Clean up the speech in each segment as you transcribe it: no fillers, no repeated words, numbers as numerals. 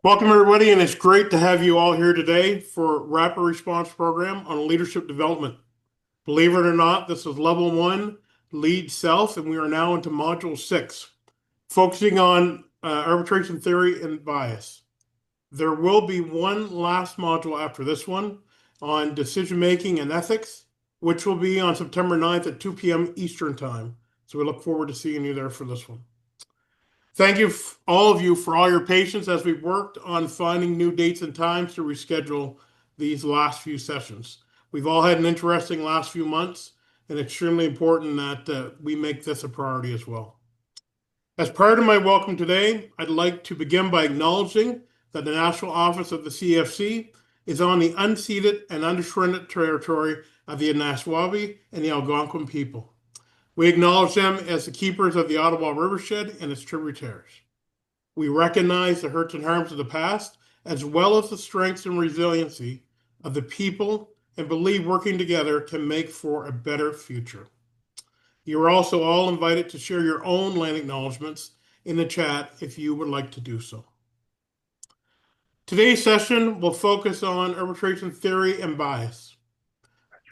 Welcome, everybody, and it's great to have you all here today for Rapid Response Program on Leadership Development. Believe it or not, this is Level 1, Lead Self, and we are now into Module 6, focusing on Arbitration Theory and Bias. There will be one last module after this one on Decision-Making and Ethics, which will be on September 9th at 2 p.m. Eastern Time. So we look forward to seeing you there for this one. Thank you, all of you, for all your patience as we've worked on finding new dates and times to reschedule these last few sessions. We've all had an interesting last few months, and extremely important that we make this a priority as well. As part of my welcome today, I'd like to begin by acknowledging that the National Office of the CFC is on the unceded and unsurrendered territory of the Anishinaabe and the Algonquin people. We acknowledge them as the keepers of the Ottawa Rivershed and its tributaries. We recognize the hurts and harms of the past, as well as the strengths and resiliency of the people, and believe working together can make for a better future. You are also all invited to share your own land acknowledgements in the chat if you would like to do so. Today's session will focus on arbitration theory and bias,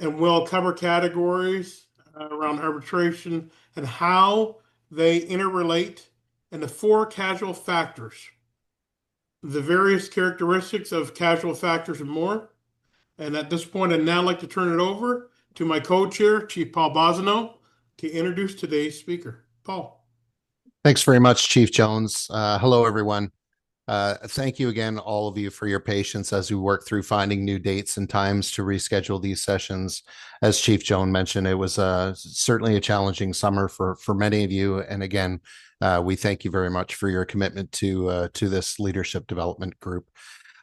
and we'll cover categories around arbitration and how they interrelate, and the four causal factors, the various characteristics of causal factors, and more. And at this point, I'd now like to turn it over to my co-chair, Chief Paul Bosino, to introduce today's speaker. Paul. Thanks very much, Chief Jones. Hello, everyone. Thank you again, all of you, for your patience as we work through finding new dates and times to reschedule these sessions. As Chief Jones mentioned, it was certainly a challenging summer for many of you. And again, we thank you very much for your commitment to this leadership development group.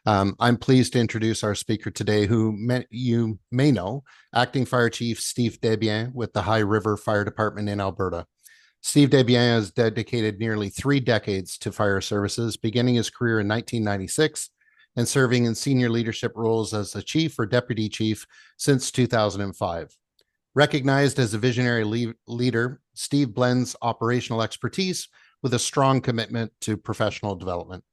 I'm pleased to introduce our speaker today, who you may know, Acting Fire Chief Steve Debienne with the High River Fire Department in Alberta. Steve Debienne has dedicated nearly 3 decades to fire services, beginning his career in 1996 and serving in senior leadership roles as the chief or deputy chief since 2005. Recognized as a visionary leader, Steve blends operational expertise with a strong commitment to professional development.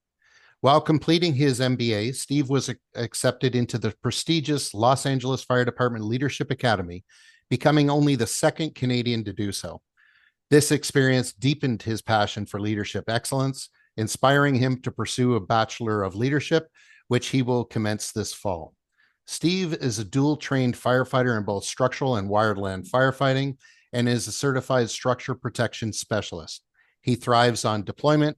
While completing his MBA, Steve was accepted into the prestigious Los Angeles Fire Department Leadership Academy, becoming only the second Canadian to do so. This experience deepened his passion for leadership excellence, inspiring him to pursue a Bachelor of Leadership, which he will commence this fall. Steve is a dual-trained firefighter in both structural and wireline firefighting and is a certified structure protection specialist. He thrives on deployment,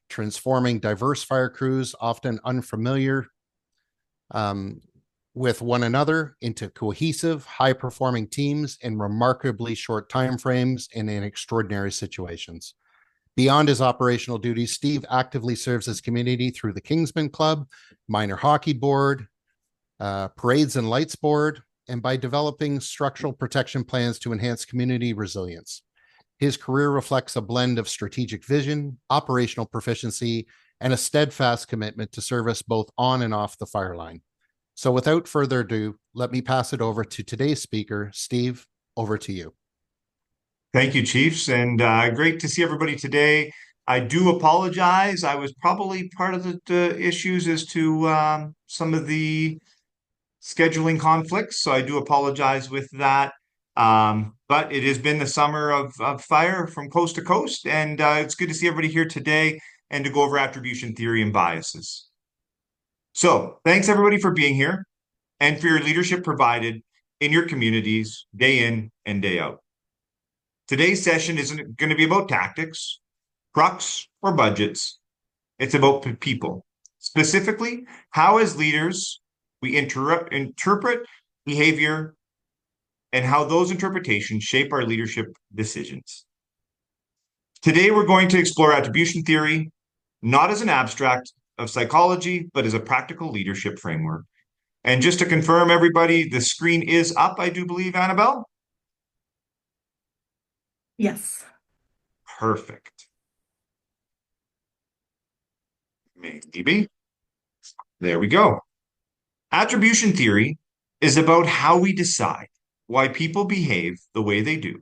transforming diverse fire crews, often unfamiliar with one another, into cohesive, high-performing teams in remarkably short timeframes and in extraordinary situations. Beyond his operational duties, Steve actively serves his community through the Kingsman Club, Minor Hockey Board, Parades and Lights Board, and by developing structural protection plans to enhance community resilience. His career reflects a blend of strategic vision, operational proficiency, and a steadfast commitment to service both on and off the fire line. So without further ado, let me pass it over to today's speaker. Steve, over to you. Thank you, Chiefs, and great to see everybody today. I do apologize. I was probably part of the issues as to some of the scheduling conflicts, so I do apologize with that. But it has been the summer of fire from coast to coast, and it's good to see everybody here today and to go over attribution theory and biases. So thanks everybody for being here and for your leadership provided in your communities day in and day out. Today's session isn't going to be about tactics, crux, or budgets. It's about people. Specifically, how as leaders we interpret behavior and how those interpretations shape our leadership decisions. Today, we're going to explore attribution theory, not as an abstract of psychology, but as a practical leadership framework. And just to confirm, everybody, the screen is up, I do believe, Annabelle? Yes. Perfect. Maybe. There we go. Attribution theory is about how we decide why people behave the way they do.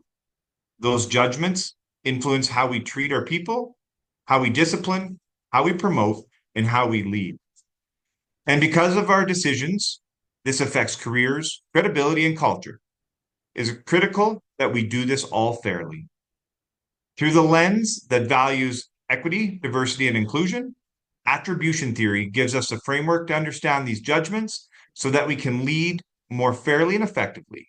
Those judgments influence how we treat our people, how we discipline, how we promote, and how we lead. And because of our decisions, this affects careers, credibility, and culture. It is critical that we do this all fairly. Through the lens that values equity, diversity, and inclusion, attribution theory gives us a framework to understand these judgments so that we can lead more fairly and effectively.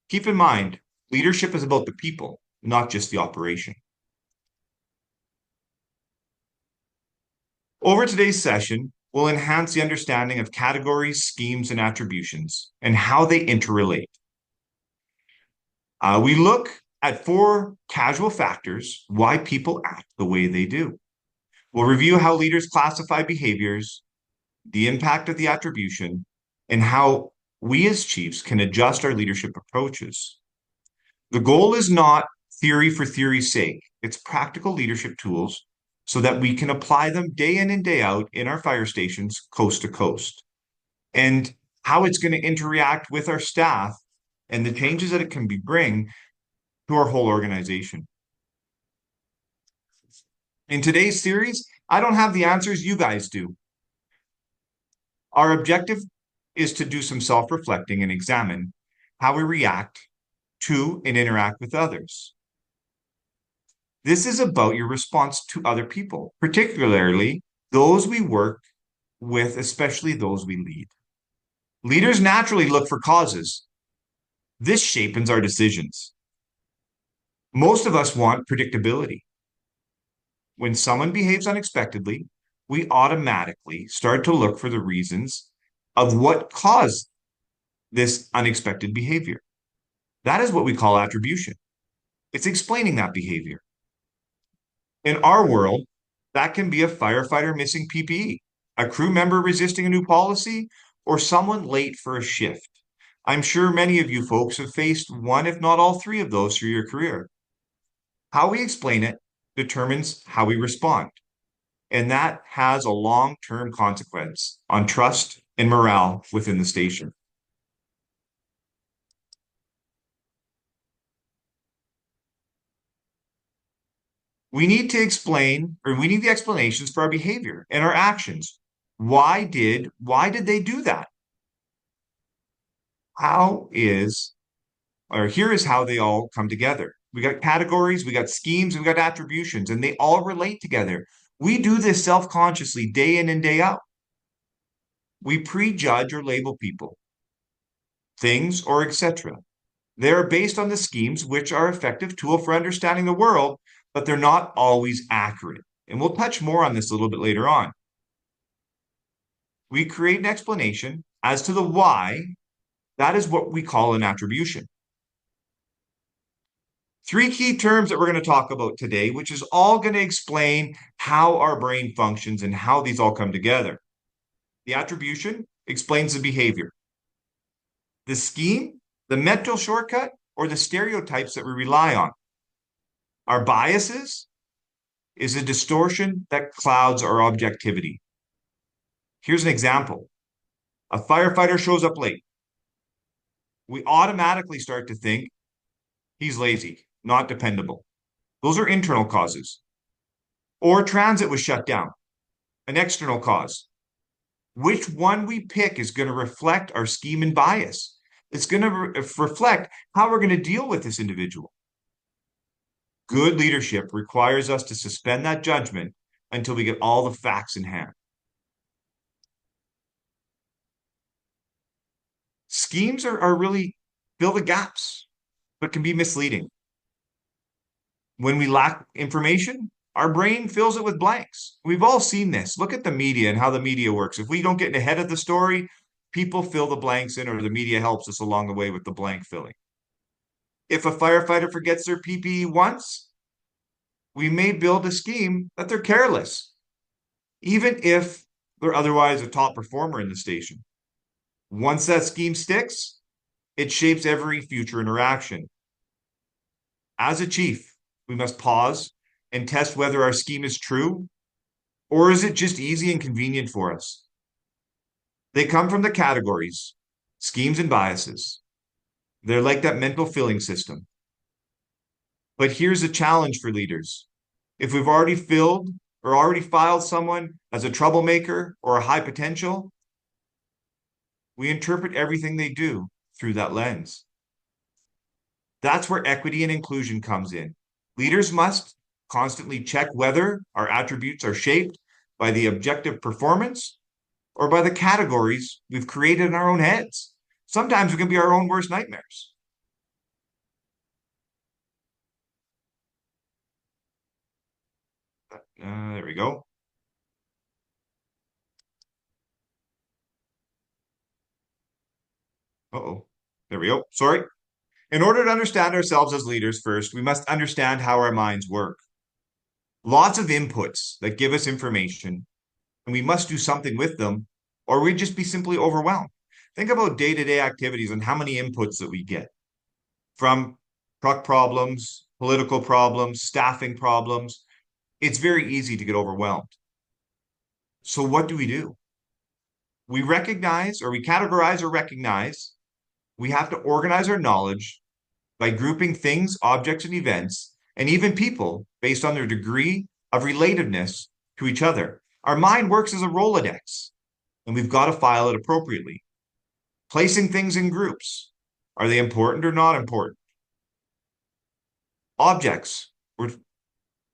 Keep in mind, leadership is about the people, not just the operation. Over today's session, we'll enhance the understanding of categories, schemes, and attributions, and how they interrelate. We look at 4 causal factors why people act the way they do. We'll review how leaders classify behaviors, the impact of the attribution, and how we as chiefs can adjust our leadership approaches. The goal is not theory for theory's sake. It's practical leadership tools so that we can apply them day in and day out in our fire stations, coast to coast. And how it's going to interact with our staff and the changes that it can bring to our whole organization. In today's series, I don't have the answers, you guys do. Our objective is to do some self-reflecting and examine how we react to and interact with others. This is about your response to other people, particularly those we work with, especially those we lead. Leaders naturally look for causes. This shapes our decisions. Most of us want predictability. When someone behaves unexpectedly, we automatically start to look for the reasons of what caused this unexpected behavior. That is what we call attribution. It's explaining that behavior. In our world, that can be a firefighter missing PPE, a crew member resisting a new policy, or someone late for a shift. I'm sure many of you folks have faced one, if not all 3 of those through your career. How we explain it determines how we respond. And that has a long-term consequence on trust and morale within the station. We need to explain, or we need the explanations for our behavior and our actions. Why did they do that? Here is how they all come together. We got categories, we got schemes, we got attributions, and they all relate together. We do this self-consciously day in and day out. We prejudge or label people, things, or etc. They're based on the schemes, which are effective tool for understanding the world, but they're not always accurate. And we'll touch more on this a little bit later on. We create an explanation as to the why. That is what we call an attribution. 3 key terms that we're going to talk about today, which is all going to explain how our brain functions and how these all come together. The attribution explains the behavior. The scheme, the mental shortcut, or the stereotypes that we rely on. Our biases is a distortion that clouds our objectivity. Here's an example. A firefighter shows up late. We automatically start to think he's lazy, not dependable. Those are internal causes. Or transit was shut down, an external cause. Which one we pick is going to reflect our scheme and bias. It's going to reflect how we're going to deal with this individual. Good leadership requires us to suspend that judgment until we get all the facts in hand. Schemes are really fill the gaps, but can be misleading. When we lack information, our brain fills it with blanks. We've all seen this. Look at the media and how the media works. If we don't get ahead of the story, people fill the blanks in, or the media helps us along the way with the blank filling. If a firefighter forgets their PPE once, we may build a scheme that they're careless, even if they're otherwise a top performer in the station. Once that scheme sticks, it shapes every future interaction. As a chief, we must pause and test whether our scheme is true, or is it just easy and convenient for us? They come from the categories, schemes and biases. They're like that mental filling system. But here's a challenge for leaders. If we've already filled or already filed someone as a troublemaker or a high potential, We interpret everything they do through that lens. That's where equity and inclusion comes in. Leaders must constantly check whether our attributes are shaped by the objective performance or by the categories we've created in our own heads. Sometimes we can be our own worst nightmares. There we go. Uh-oh. There we go. Sorry. In order to understand ourselves as leaders first, we must understand how our minds work. Lots of inputs that give us information, and we must do something with them, or we'd just be simply overwhelmed. Think about day-to-day activities and how many inputs that we get from truck problems, political problems, staffing problems. It's very easy to get overwhelmed. So what do? We recognize, or we categorize or recognize. We have to organize our knowledge by grouping things, objects, and events, and even people based on their degree of relatedness to each other. Our mind works as a Rolodex, and we've got to file it appropriately. Placing things in groups. Are they important or not important? Objects.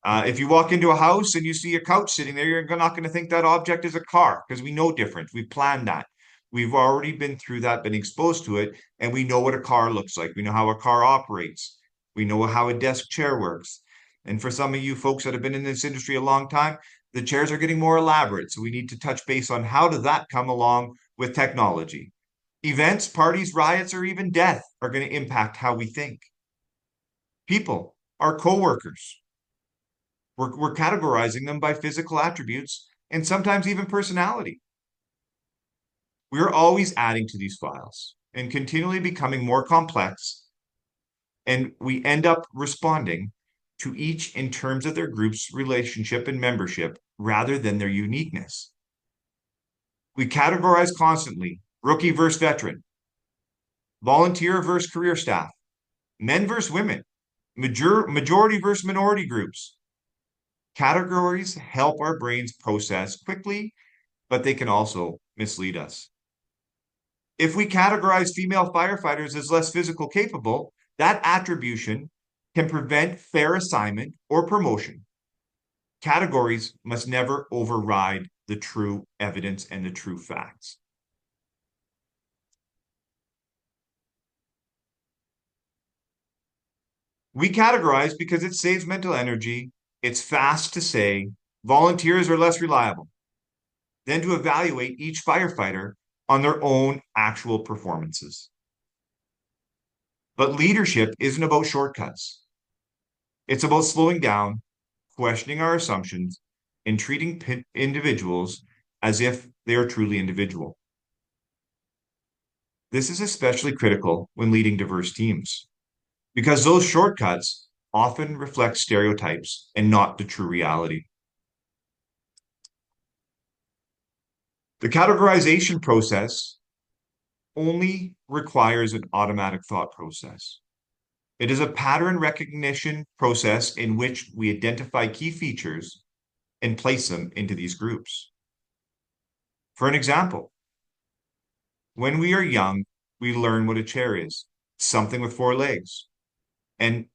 If you walk into a house and you see a couch sitting there, you're not going to think that object is a car because we know different. We've planned that. We've already been through that, been exposed to it, and we know what a car looks like. We know how a car operates. We know how a desk chair works. And for some of you folks that have been in this industry a long time, the chairs are getting more elaborate. So we need to touch base on how does that come along with technology. Events, parties, riots, or even death are going to impact how we think. People, our coworkers. We're categorizing them by physical attributes and sometimes even personality. We're always adding to these files and continually becoming more complex, and we end up responding to each in terms of their group's relationship and membership rather than their uniqueness. We categorize constantly: rookie versus veteran, volunteer versus career staff, men versus women, majority versus minority groups. Categories help our brains process quickly, but they can also mislead us. If we categorize female firefighters as less physical capable, that attribution can prevent fair assignment or promotion. Categories must never override the true evidence and the true facts. We categorize because it saves mental energy. It's fast to say volunteers are less reliable than to evaluate each firefighter on their own actual performances. But leadership isn't about shortcuts. It's about slowing down, questioning our assumptions, and treating individuals as if they are truly individual. This is especially critical when leading diverse teams, because those shortcuts often reflect stereotypes and not the true reality. The categorization process only requires an automatic thought process. It is a pattern recognition process in which we identify key features and place them into these groups. For an example, when we are young, we learn what a chair is: something with four legs, and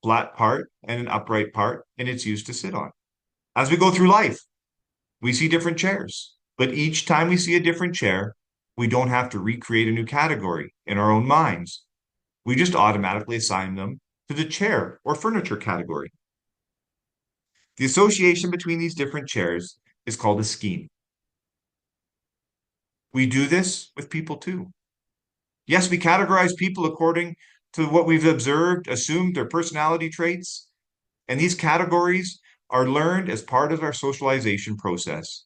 flat part and an upright part, and it's used to sit on. As we go through life, we see different chairs, but each time we see a different chair, we don't have to recreate a new category in our own minds. We just automatically assign them to the chair or furniture category. The association between these different chairs is called a scheme. We do this with people too. Yes, we categorize people according to what we've observed, assumed their personality traits, and these categories are learned as part of our socialization process,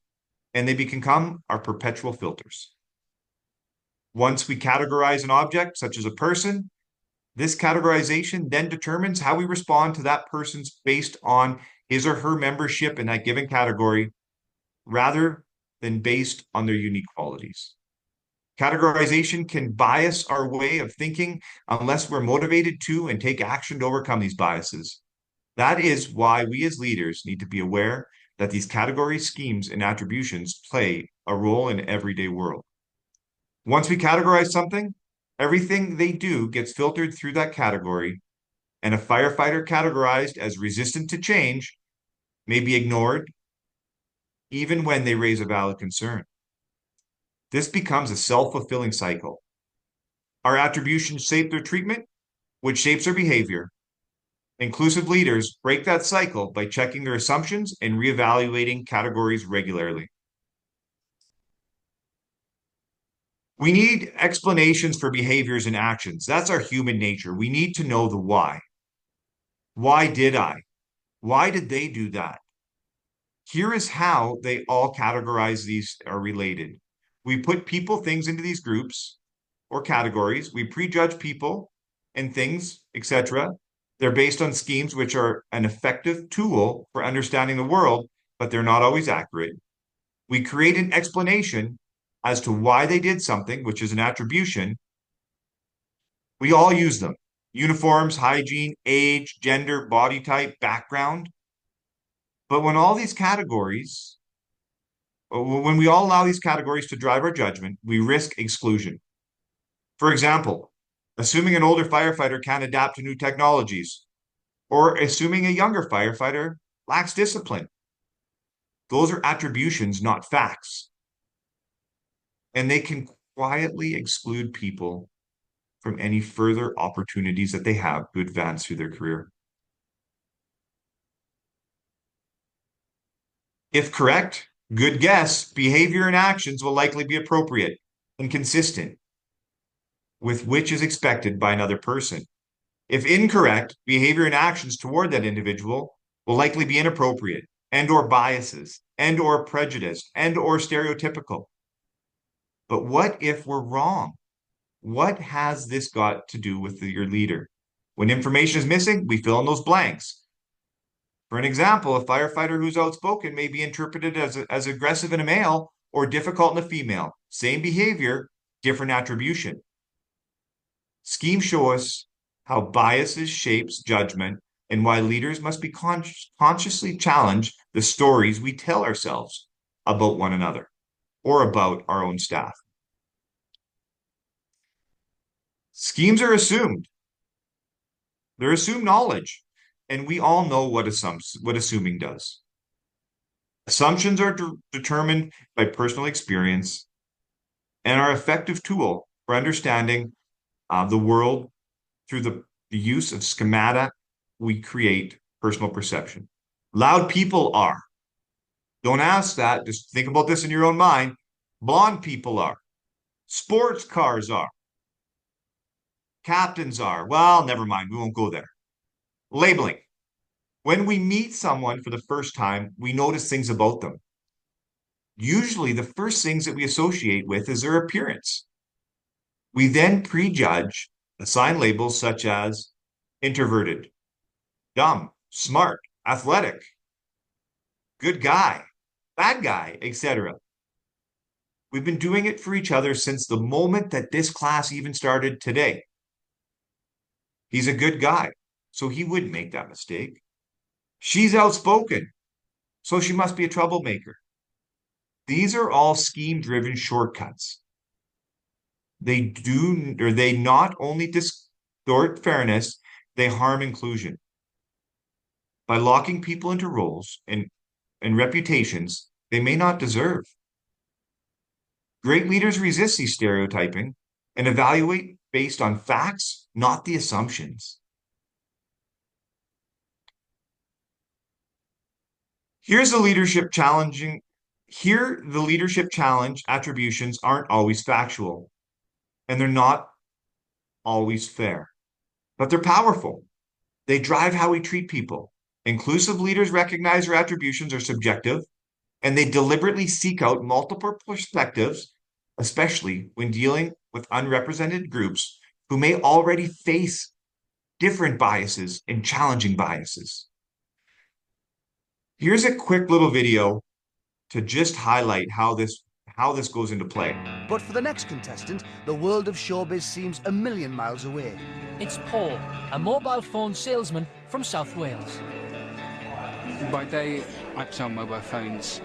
and they become our perpetual filters. Once we categorize an object, such as a person, this categorization then determines how we respond to that person's based on his or her membership in that given category, rather than based on their unique qualities. Categorization can bias our way of thinking unless we're motivated to and take action to overcome these biases. That is why we as leaders need to be aware that these category schemes and attributions play a role in everyday world. Once we categorize something, everything they do gets filtered through that category, and a firefighter categorized as resistant to change may be ignored even when they raise a valid concern. This becomes a self-fulfilling cycle. Our attributions shape their treatment, which shapes their behavior. Inclusive leaders break that cycle by checking their assumptions and reevaluating categories regularly. We need explanations for behaviors and actions. That's our human nature. We need to know the why. Why did I? Why did they do that? Here is how they all categorize these are related. We put people, things into these groups or categories. We prejudge people and things, etc. They're based on schemes which are an effective tool for understanding the world, but they're not always accurate. We create an explanation as to why they did something, which is an attribution. We all use them. Uniforms, hygiene, age, gender, body type, background. But when all these categories, when we all allow these categories to drive our judgment, we risk exclusion. For example, assuming an older firefighter can't adapt to new technologies, or assuming a younger firefighter lacks discipline. Those are attributions, not facts. And they can quietly exclude people from any further opportunities that they have to advance through their career. If correct, good guess, behavior and actions will likely be appropriate and consistent with which is expected by another person. If incorrect, behavior and actions toward that individual will likely be inappropriate and or biases and or prejudiced and or stereotypical. But what if we're wrong? What has this got to do with your leader? When information is missing, we fill in those blanks. For an example, a firefighter who's outspoken may be interpreted as aggressive in a male or difficult in a female. Same behavior, different attribution. Schemes show us how biases shapes judgment and why leaders must be consciously challenge the stories we tell ourselves about one another or about our own staff. Schemes are assumed. They're assumed knowledge, and we all know what assuming does. Assumptions are determined by personal experience and are an effective tool for understanding the world through the use of schemata. We create personal perception. Loud people are. Don't ask that. Just think about this in your own mind. Blonde people are. Sports cars are. Captains are. Well, never mind. We won't go there. Labeling. When we meet someone for the first time, we notice things about them. Usually, the first things that we associate with is their appearance. We then prejudge, assign labels such as introverted, dumb, smart, athletic, good guy, bad guy, etc. We've been doing it for each other since the moment that this class even started today. He's a good guy, so he wouldn't make that mistake. She's outspoken, so she must be a troublemaker. These are all scheme-driven shortcuts. They not only distort fairness, they harm inclusion. By locking people into roles and reputations they may not deserve. Great leaders resist these stereotyping and evaluate based on facts, not the assumptions. Here, the leadership challenge attributions aren't always factual, and they're not always fair, but they're powerful. They drive how we treat people. Inclusive leaders recognize their attributions are subjective, and they deliberately seek out multiple perspectives, especially when dealing with unrepresented groups who may already face different biases and challenging biases. Here's a quick little video to just highlight how this goes into play. But for the next contestant, the world of showbiz seems a million miles away. It's Paul, a mobile phone salesman from South Wales. By day, I sell mobile phones.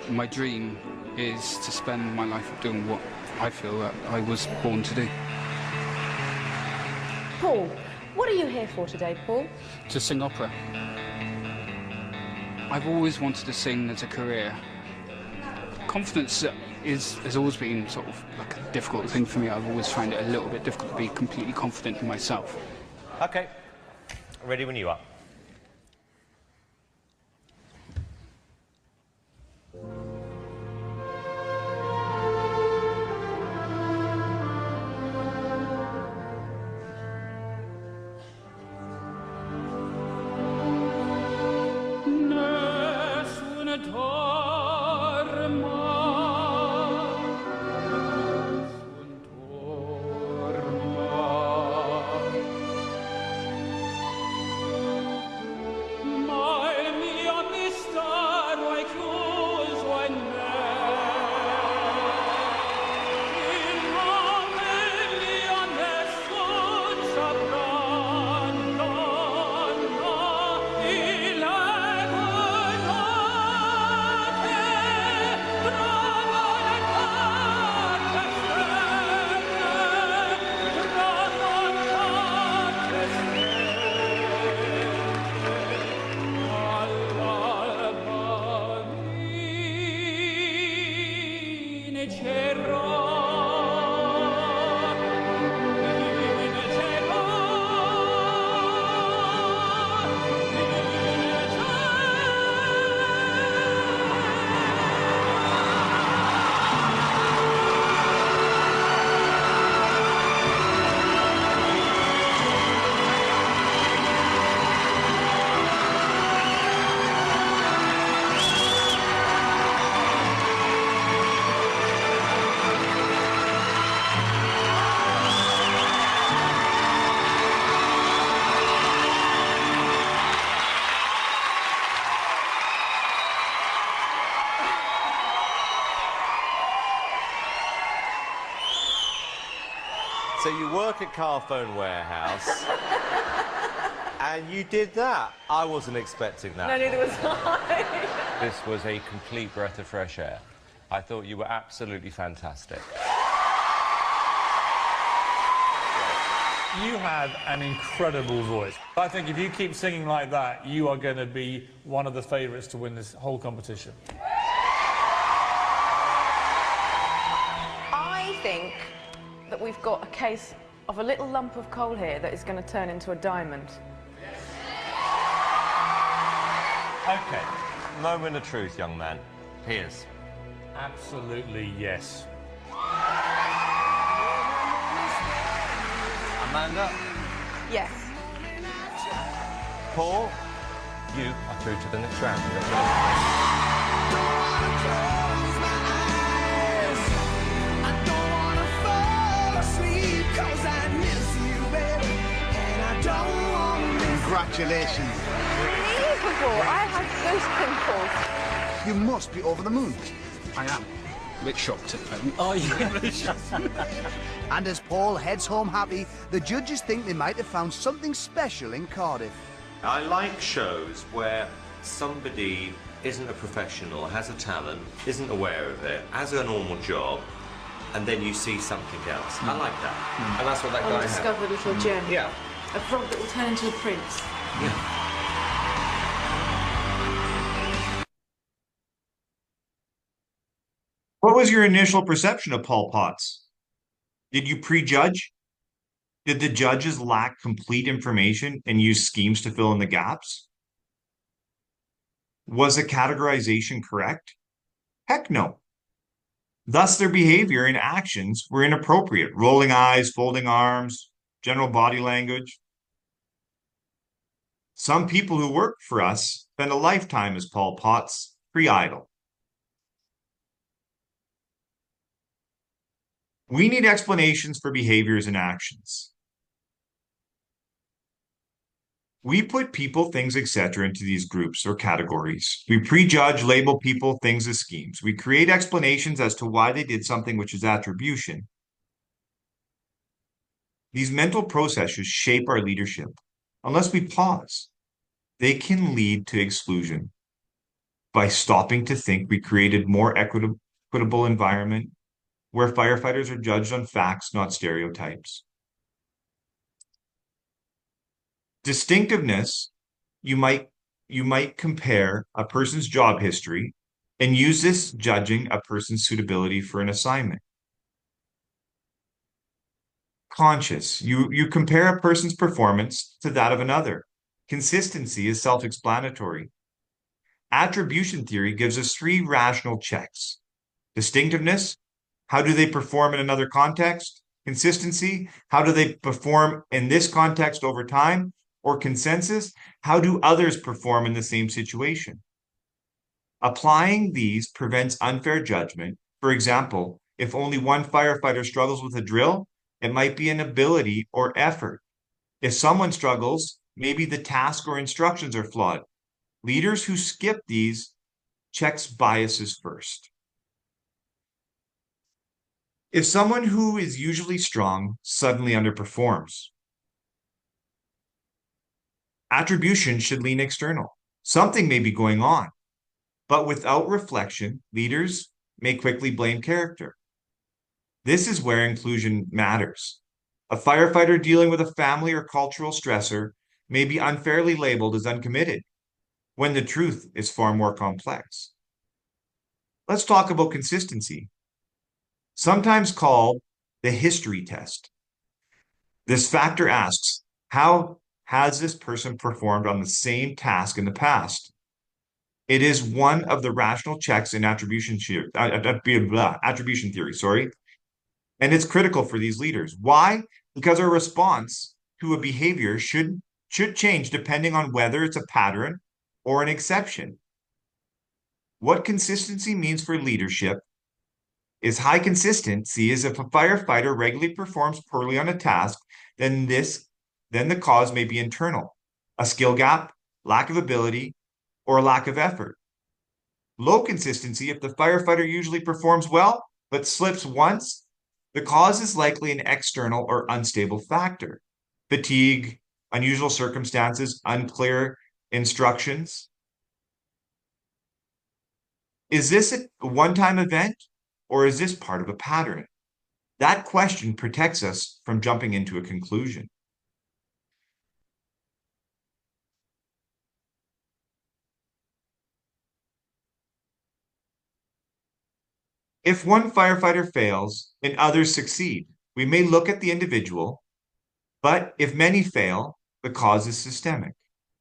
My dream is to spend my life doing what I feel that I was born to do. Paul, what are you here for today, Paul? To sing opera. I've always wanted to sing as a career. Confidence has always been sort of like a difficult thing for me. I've always found it a little bit difficult to be completely confident in myself. Okay, ready when you are. So you work at Car Phone Warehouse, and you did that. I wasn't expecting that. No, neither was I. This was a complete breath of fresh air. I thought you were absolutely fantastic. You have an incredible voice. I think if you keep singing like that, you are going to be one of the favourites to win this whole competition. I think that we've got a case of a little lump of coal here that is going to turn into a diamond. Okay, moment of truth, young man. Here's. Absolutely, yes. Amanda? Yes. Paul? You are through to the next round. Congratulations. Unbelievable. I had goose pimples. You must be over the moon. I am. A bit shocked at the moment. Oh, yeah. And as Paul heads home happy, the judges think they might have found something special in Cardiff. I like shows where somebody isn't a professional, has a talent, isn't aware of it, has a normal job, and then you see something else. I like that. And that's what that guy had. Undiscovered little gem. Yeah. A frog that will turn into a prince. Yeah. What was your initial perception of Paul Potts? Did you prejudge? Did the judges lack complete information and use schemes to fill in the gaps? Was the categorization correct? Heck no. Thus, their behavior and actions were inappropriate. Rolling eyes, folding arms, general body language. Some people who work for us spend a lifetime as Paul Potts, pre-idle. We need explanations for behaviors and actions. We put people, things, etc. into these groups or categories. We prejudge, label people, things as schemes. We create explanations as to why they did something, which is attribution. These mental processes shape our leadership. Unless we pause, they can lead to exclusion. By stopping to think, we created more equitable equitable environment where firefighters are judged on facts, not stereotypes. Distinctiveness, you might compare a person's job history and use this judging a person's suitability for an assignment. Conscious, you compare a person's performance to that of another. Consistency is self-explanatory. Attribution theory gives us 3 rational checks. Distinctiveness, how do they perform in another context? Consistency, how do they perform in this context over time? Or consensus, how do others perform in the same situation? Applying these prevents unfair judgment. For example, if only one firefighter struggles with a drill, it might be an ability or effort. If someone struggles, maybe the task or instructions are flawed. Leaders who skip these checks biases first. If someone who is usually strong suddenly underperforms, attribution should lean external. Something may be going on, but without reflection, leaders may quickly blame character. This is where inclusion matters. A firefighter dealing with a family or cultural stressor may be unfairly labeled as uncommitted, when the truth is far more complex. Let's talk about consistency, sometimes called the history test. This factor asks, how has this person performed on the same task in the past? It is one of the rational checks in attribution theory, and it's critical for these leaders. Why? Because our response to a behavior should change depending on whether it's a pattern or an exception. What consistency means for leadership is high consistency is if a firefighter regularly performs poorly on a task, then the cause may be internal, a skill gap, lack of ability, or a lack of effort. Low consistency, if the firefighter usually performs well, but slips once, the cause is likely an external or unstable factor. Fatigue, unusual circumstances, unclear instructions. Is this a one-time event, or is this part of a pattern? That question protects us from jumping into a conclusion. If one firefighter fails and others succeed, we may look at the individual, but if many fail, the cause is systemic.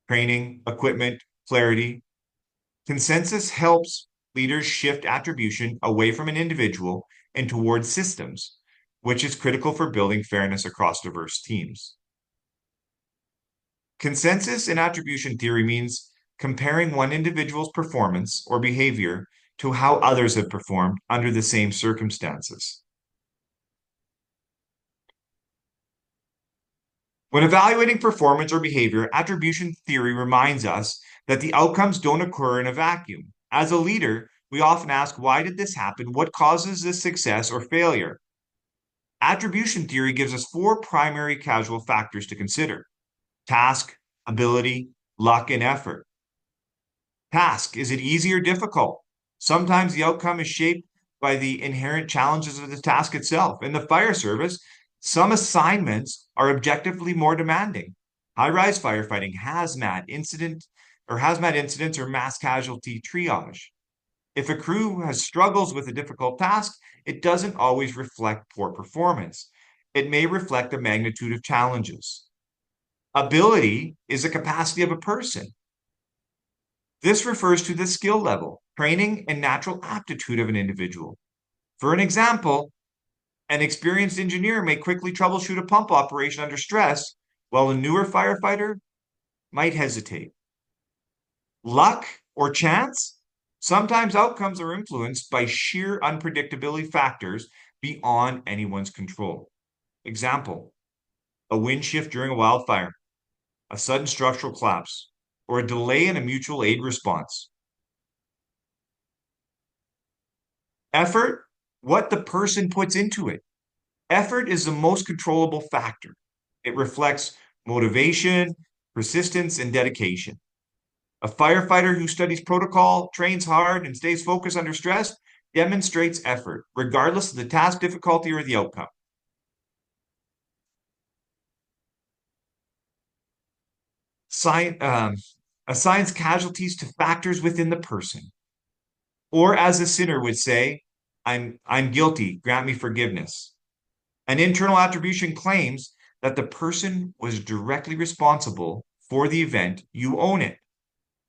Training, equipment, clarity. Consensus helps leaders shift attribution away from an individual and towards systems, which is critical for building fairness across diverse teams. Consensus in attribution theory means comparing one individual's performance or behavior to how others have performed under the same circumstances. When evaluating performance or behavior, attribution theory reminds us that the outcomes don't occur in a vacuum. As a leader, we often ask, why did this happen? What causes this success or failure? Attribution theory gives us 4 primary causal factors to consider: task, ability, luck, and effort. Task, is it easy or difficult? Sometimes the outcome is shaped by the inherent challenges of the task itself. In the fire service, some assignments are objectively more demanding. High-rise firefighting, hazmat incidents or mass casualty triage. If a crew struggles with a difficult task, it doesn't always reflect poor performance. It may reflect the magnitude of challenges. Ability is the capacity of a person. This refers to the skill level, training, and natural aptitude of an individual. For an example, an experienced engineer may quickly troubleshoot a pump operation under stress, while a newer firefighter might hesitate. Luck or chance? Sometimes outcomes are influenced by sheer unpredictability factors beyond anyone's control. Example, a wind shift during a wildfire, a sudden structural collapse, or a delay in a mutual aid response. Effort, what the person puts into it. Effort is the most controllable factor. It reflects motivation, persistence, and dedication. A firefighter who studies protocol, trains hard, and stays focused under stress demonstrates effort, regardless of the task difficulty or the outcome. Assigns casualties to factors within the person. Or as a sinner would say, I'm guilty, grant me forgiveness. An internal attribution claims that the person was directly responsible for the event, you own it.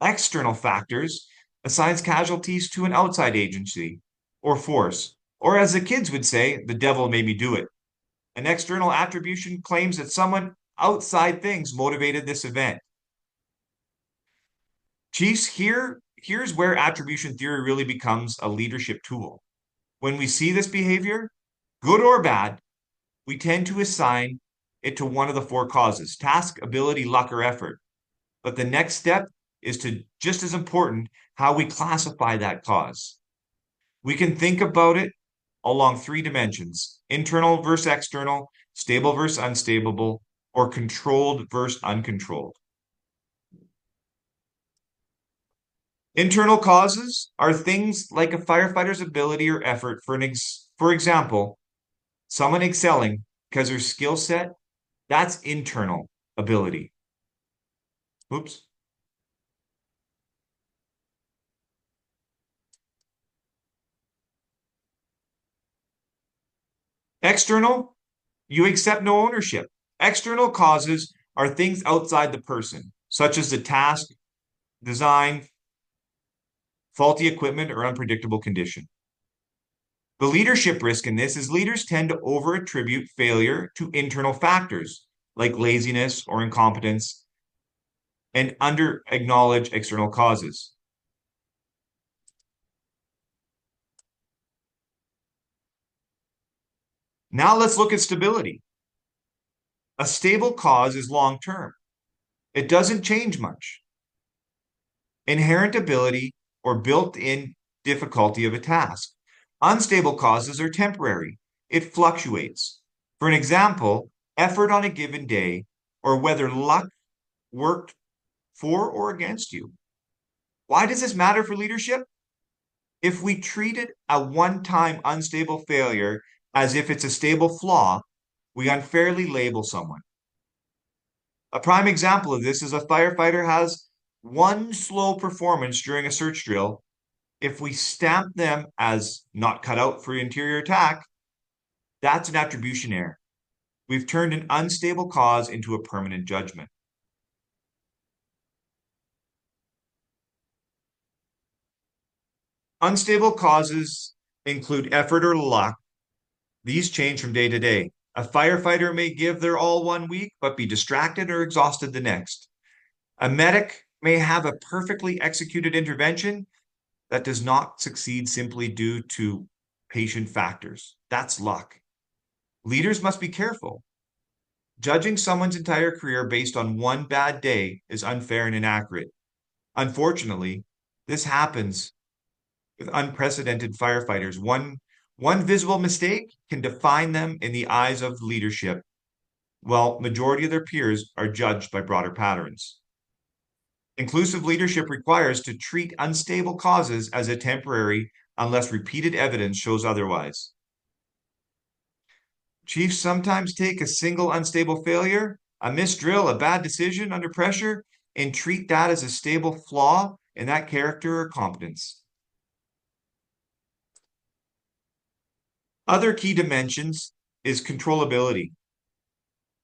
External factors assigns casualties to an outside agency or force, or as the kids would say, the devil made me do it. An external attribution claims that someone outside things motivated this event. Chiefs, here's where attribution theory really becomes a leadership tool. When we see this behavior, good or bad, we tend to assign it to one of the four causes: task, ability, luck, or effort. But the next step is to, just as important, how we classify that cause. We can think about it along three dimensions: internal versus external, stable versus unstable, or controlled versus uncontrolled. Internal causes are things like a firefighter's ability or effort. For example, someone excelling because their skill set, that's internal ability. Oops. External, you accept no ownership. External causes are things outside the person, such as the task, design, faulty equipment, or unpredictable condition. The leadership risk in this is leaders tend to over-attribute failure to internal factors like laziness or incompetence and under-acknowledge external causes. Now let's look at stability. A stable cause is long-term. It doesn't change much. Inherent ability or built-in difficulty of a task. Unstable causes are temporary. It fluctuates. For an example, effort on a given day or whether luck worked for or against you. Why does this matter for leadership? If we treated a one-time unstable failure as if it's a stable flaw, we unfairly label someone. A prime example of this is a firefighter has one slow performance during a search drill. If we stamp them as not cut out for interior attack, that's an attribution error. We've turned an unstable cause into a permanent judgment. Unstable causes include effort or luck. These change from day to day. A firefighter may give their all one week, but be distracted or exhausted the next. A medic may have a perfectly executed intervention that does not succeed simply due to patient factors. That's luck. Leaders must be careful. Judging someone's entire career based on one bad day is unfair and inaccurate. Unfortunately, this happens with unprecedented firefighters. One visible mistake can define them in the eyes of leadership, while majority of their peers are judged by broader patterns. Inclusive leadership requires to treat unstable causes as a temporary unless repeated evidence shows otherwise. Chiefs sometimes take a single unstable failure, a missed drill, a bad decision under pressure, and treat that as a stable flaw in that character or competence. Other key dimensions is controllability.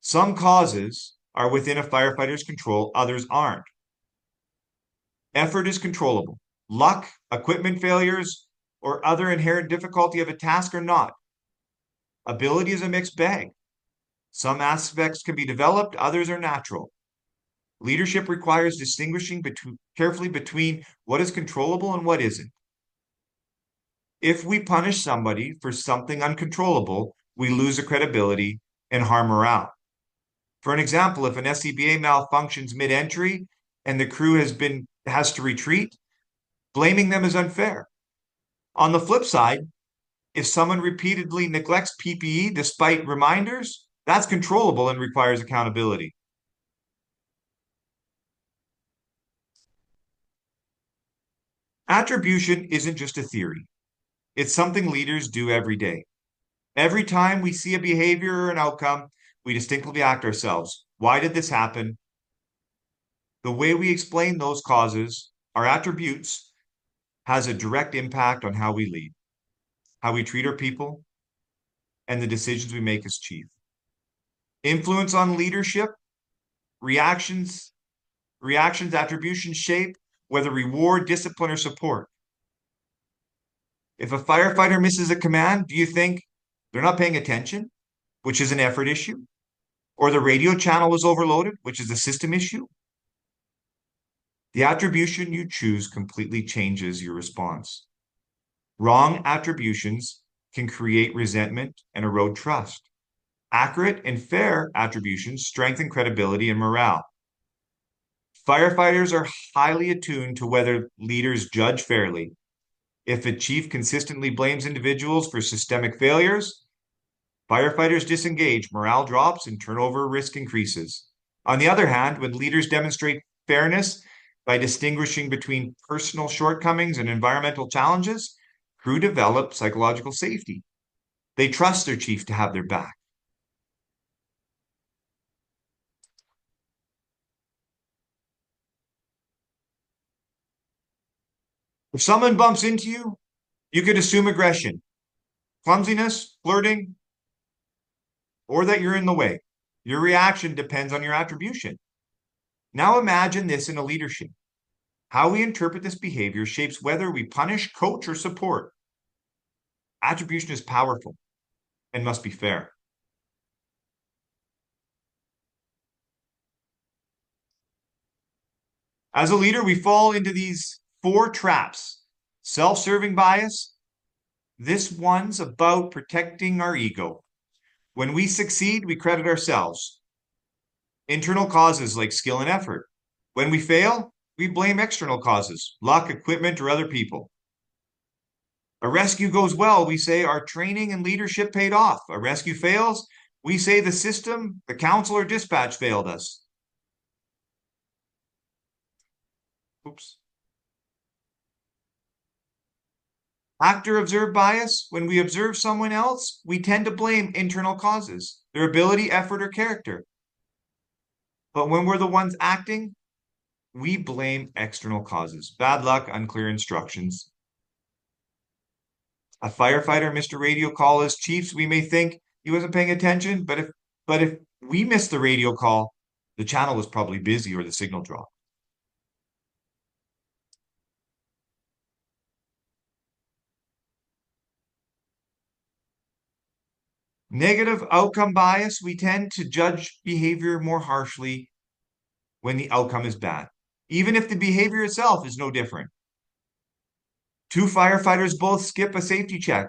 Some causes are within a firefighter's control, others aren't. Effort is controllable. Luck, equipment failures, or other inherent difficulty of a task are not. Ability is a mixed bag. Some aspects can be developed, others are natural. Leadership requires distinguishing carefully between what is controllable and what isn't. If we punish somebody for something uncontrollable, we lose the credibility and harm morale. For an example, if an SCBA malfunctions mid-entry and the crew has to retreat, blaming them is unfair. On the flip side, if someone repeatedly neglects PPE despite reminders, that's controllable and requires accountability. Attribution isn't just a theory. It's something leaders do every day. Every time we see a behavior or an outcome, we distinctly ask ourselves, why did this happen? The way we explain those causes, our attributes, has a direct impact on how we lead, how we treat our people, and the decisions we make as chief. Influence on leadership, reactions, attribution shape, whether reward, discipline, or support. If a firefighter misses a command, do you think they're not paying attention, which is an effort issue? Or the radio channel was overloaded, which is a system issue? The attribution you choose completely changes your response. Wrong attributions can create resentment and erode trust. Accurate and fair attributions strengthen credibility and morale. Firefighters are highly attuned to whether leaders judge fairly. If a chief consistently blames individuals for systemic failures, firefighters disengage, morale drops, and turnover risk increases. On the other hand, when leaders demonstrate fairness by distinguishing between personal shortcomings and environmental challenges, crew develop psychological safety. They trust their chief to have their back. If someone bumps into you, you could assume aggression, clumsiness, flirting, or that you're in the way. Your reaction depends on your attribution. Now imagine this in a leadership. How we interpret this behavior shapes whether we punish, coach, or support. Attribution is powerful and must be fair. As a leader, we fall into these 4 traps. Self-serving bias. This one's about protecting our ego. When we succeed, we credit ourselves. Internal causes like skill and effort. When we fail, we blame external causes, luck, equipment, or other people. A rescue goes well, we say our training and leadership paid off. A rescue fails, we say the system, the council, or dispatch failed us. Oops. Actor-observed bias. When we observe someone else, we tend to blame internal causes, their ability, effort, or character. But when we're the ones acting, we blame external causes, bad luck, unclear instructions. A firefighter missed a radio call as chiefs. We may think he wasn't paying attention, but if we missed the radio call, the channel was probably busy or the signal dropped. Negative outcome bias. We tend to judge behavior more harshly when the outcome is bad, even if the behavior itself is no different. 2 firefighters both skip a safety check.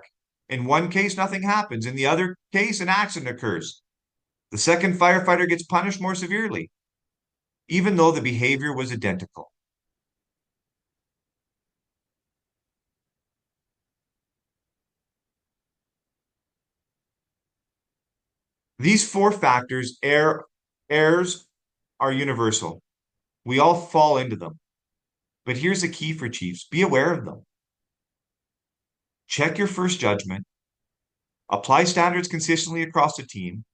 In one case, nothing happens. In the other case, an accident occurs. The second firefighter gets punished more severely, even though the behavior was identical. These 4 factors, errors, are universal. We all fall into them. But here's the key for chiefs. Be aware of them. Check your first judgment. Apply standards consistently across the team.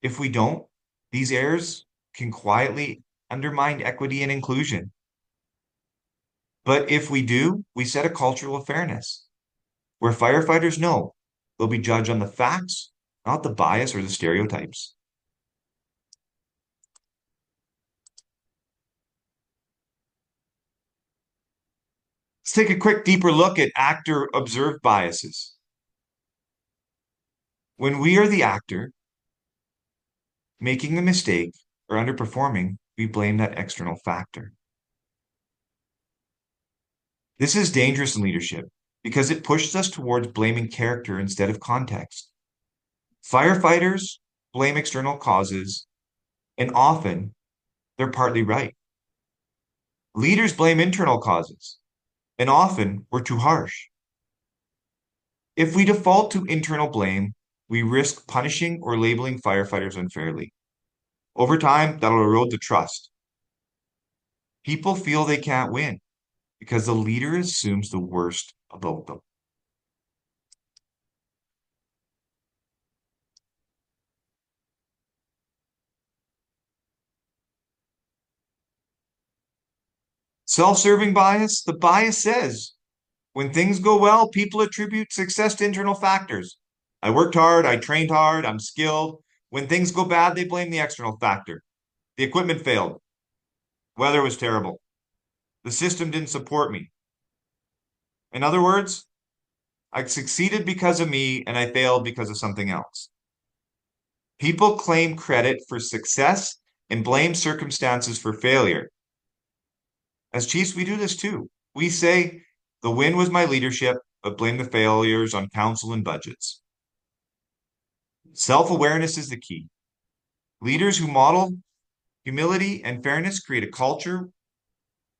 If we don't, these errors can quietly undermine equity and inclusion. But if we do, we set a culture of fairness, where firefighters know they'll be judged on the facts, not the bias or the stereotypes. Let's take a quick deeper look at actor-observed biases. When we are the actor, making a mistake or underperforming, we blame that external factor. This is dangerous in leadership because it pushes us towards blaming character instead of context. Firefighters blame external causes, and often they're partly right. Leaders blame internal causes, and often we're too harsh. If we default to internal blame, we risk punishing or labeling firefighters unfairly. Over time, that'll erode the trust. People feel they can't win because the leader assumes the worst about them. Self-serving bias, the bias says, when things go well, people attribute success to internal factors. I worked hard, I trained hard, I'm skilled. When things go bad, they blame the external factor. The equipment failed. Weather was terrible. The system didn't support me. In other words, I succeeded because of me and I failed because of something else. People claim credit for success and blame circumstances for failure. As chiefs, we do this too. We say, the win was my leadership, but blame the failures on council and budgets. Self-awareness is the key. Leaders who model humility and fairness create a culture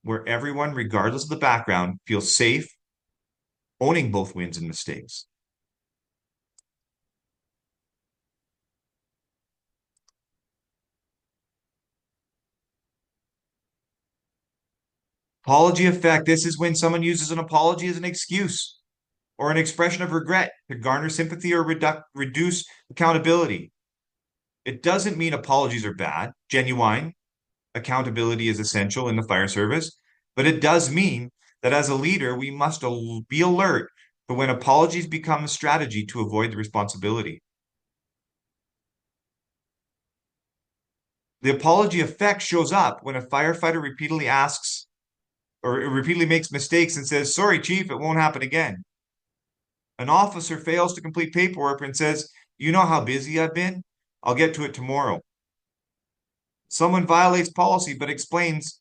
where everyone, regardless of the background, feels safe, owning both wins and mistakes. Apology effect. This is when someone uses an apology as an excuse or an expression of regret to garner sympathy or reduce accountability. It doesn't mean apologies are bad. Genuine accountability is essential in the fire service, but it does mean that as a leader, we must be alert for when apologies become a strategy to avoid the responsibility. The apology effect shows up when a firefighter repeatedly asks or repeatedly makes mistakes and says, sorry, chief, it won't happen again. An officer fails to complete paperwork and says, you know how busy I've been? I'll get to it tomorrow. Someone violates policy but explains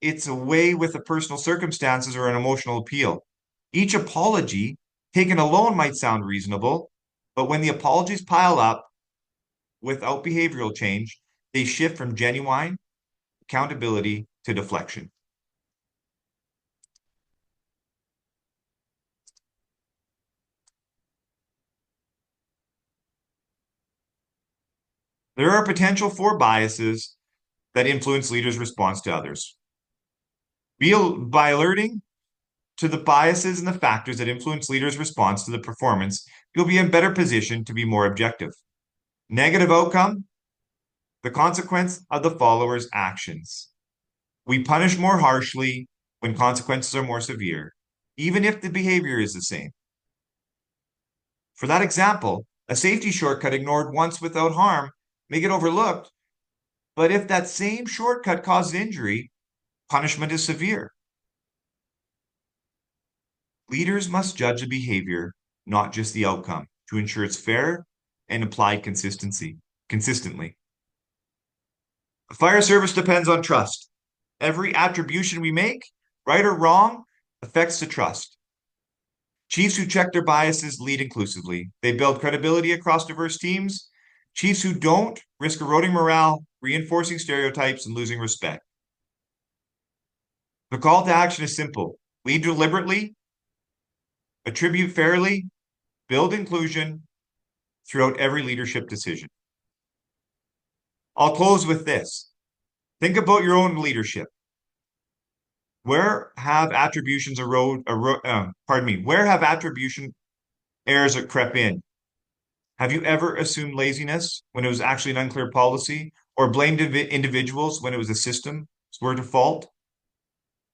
it's away with the personal circumstances or an emotional appeal. Each apology taken alone might sound reasonable, but when the apologies pile up without behavioral change, they shift from genuine accountability to deflection. There are potential for biases that influence leaders' response to others. By alerting to the biases and the factors that influence leaders' response to the performance, you'll be in better position to be more objective. Negative outcome, the consequence of the follower's actions. We punish more harshly when consequences are more severe, even if the behavior is the same. For that example, a safety shortcut ignored once without harm may get overlooked, but if that same shortcut causes injury, punishment is severe. Leaders must judge the behavior, not just the outcome, to ensure it's fair and applied consistently. A fire service depends on trust. Every attribution we make, right or wrong, affects the trust. Chiefs who check their biases lead inclusively. They build credibility across diverse teams. Chiefs who don't risk eroding morale, reinforcing stereotypes, and losing respect. The call to action is simple. Lead deliberately, attribute fairly, build inclusion throughout every leadership decision. I'll close with this. Think about your own leadership. Where have attribution errors crept in? Have you ever assumed laziness when it was actually an unclear policy, or blamed individuals when it was a system's were to fault?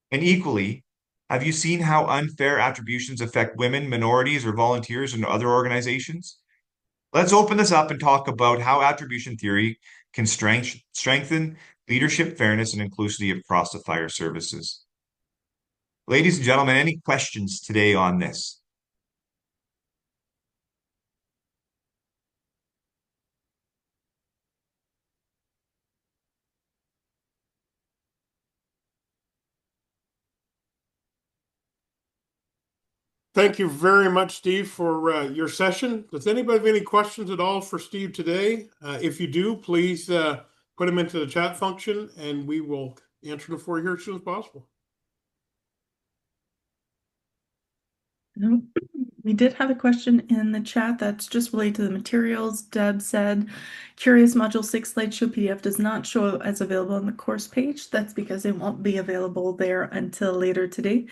And equally, have you seen how unfair attributions affect women, minorities, or volunteers in other organizations? Let's open this up and talk about how attribution theory can strengthen leadership, fairness, and inclusivity across the fire services. Ladies and gentlemen, any questions today on this? Thank you very much, Steve, for your session. Does anybody have any questions at all for Steve today? If you do, please put them into the chat function and we will answer them for you here as soon as possible. No, we did have a question in the chat that's just related to the materials. Deb said, curious, module 6 slideshow PDF does not show as available on the course page. That's because it won't be available there until later today.